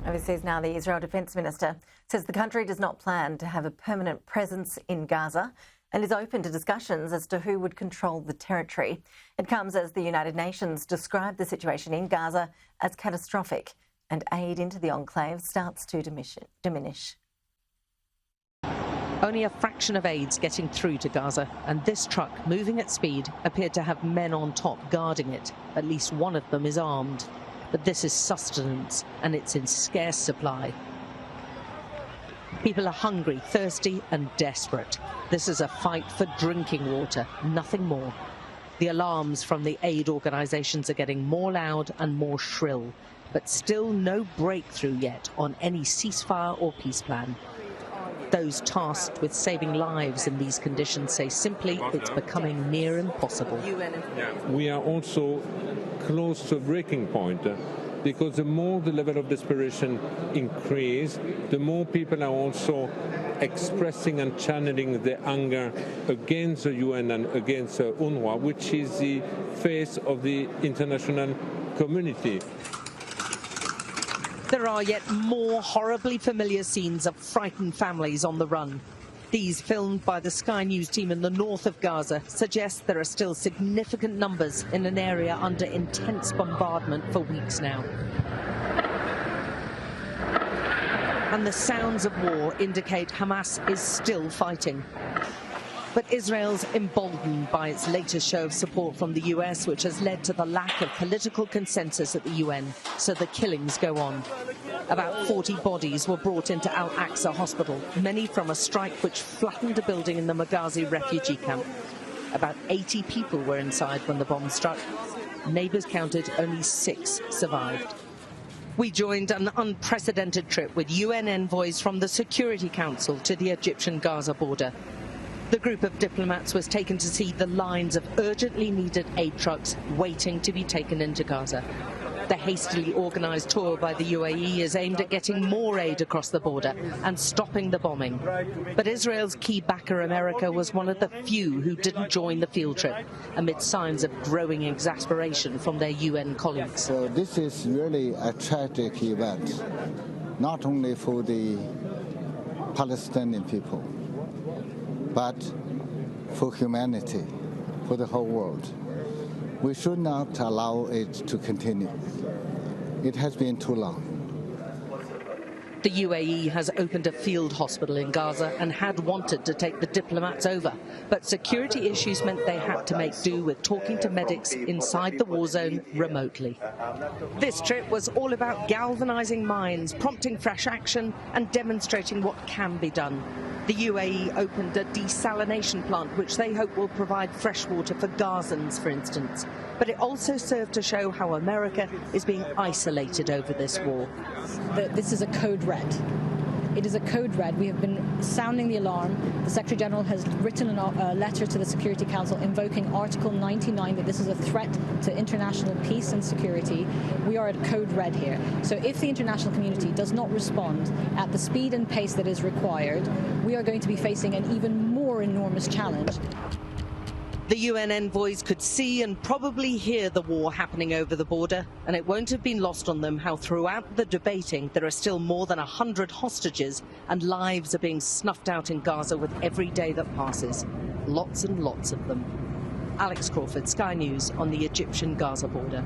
Overseas now, the Israel Defence Minister says the country does not plan to have a permanent presence in Gaza and is open to discussions as to who would control the territory. It comes as the United Nations described the situation in Gaza as catastrophic and aid into the enclave starts to diminish. Only a fraction of aid's getting through to Gaza, and this truck, moving at speed, appeared to have men on top guarding it. At least one of them is armed. But this is sustenance, and it's in scarce supply. People are hungry, thirsty and desperate. This is a fight for drinking water, nothing more. The alarms from the aid organisations are getting more loud and more shrill, but still no breakthrough yet on any ceasefire or peace plan. Those tasked with saving lives in these conditions say simply it's becoming near impossible. We are also close to a breaking point because the more the level of desperation increases, the more people are also expressing and channeling their anger against the UN and against UNRWA, which is the face of the international community. There are yet more horribly familiar scenes of frightened families on the run. These, filmed by the Sky News team in the north of Gaza, suggest there are still significant numbers in an area under intense bombardment for weeks now. And the sounds of war indicate Hamas is still fighting. But Israel's emboldened by its latest show of support from the US, which has led to the lack of political consensus at the UN, so the killings go on. About 40 bodies were brought into Al-Aqsa hospital, many from a strike which flattened a building in the Maghazi refugee camp. About 80 people were inside when the bomb struck. Neighbours counted only 6 survived. We joined an unprecedented trip with UN envoys from the Security Council to the Egyptian Gaza border. The group of diplomats was taken to see the lines of urgently needed aid trucks waiting to be taken into Gaza. The hastily organised tour by the UAE is aimed at getting more aid across the border and stopping the bombing. But Israel's key backer, America, was one of the few who didn't join the field trip, amid signs of growing exasperation from their UN colleagues. So this is really a tragic event, not only for the Palestinian people, but for humanity, for the whole world. We should not allow it to continue. It has been too long. The UAE has opened a field hospital in Gaza and had wanted to take the diplomats over, but security issues meant they had to make do with talking to medics inside the war zone remotely. This trip was all about galvanising minds, prompting fresh action and demonstrating what can be done. The UAE opened a desalination plant which they hope will provide fresh water for Gazans, for instance. But it also served to show how America is being isolated over this war. This is a code red. It is a code red. We have been sounding the alarm. The Secretary General has written a letter to the Security Council invoking Article 99 that this is a threat to international peace and security. We are at code red here. So if the international community does not respond at the speed and pace that is required, we are going to be facing an even more enormous challenge. The UN envoys could see and probably hear the war happening over the border, and it won't have been lost on them how throughout the debating there are still more than 100 hostages and lives are being snuffed out in Gaza with every day that passes. Lots and lots of them. Alex Crawford, Sky News on the Egyptian Gaza border.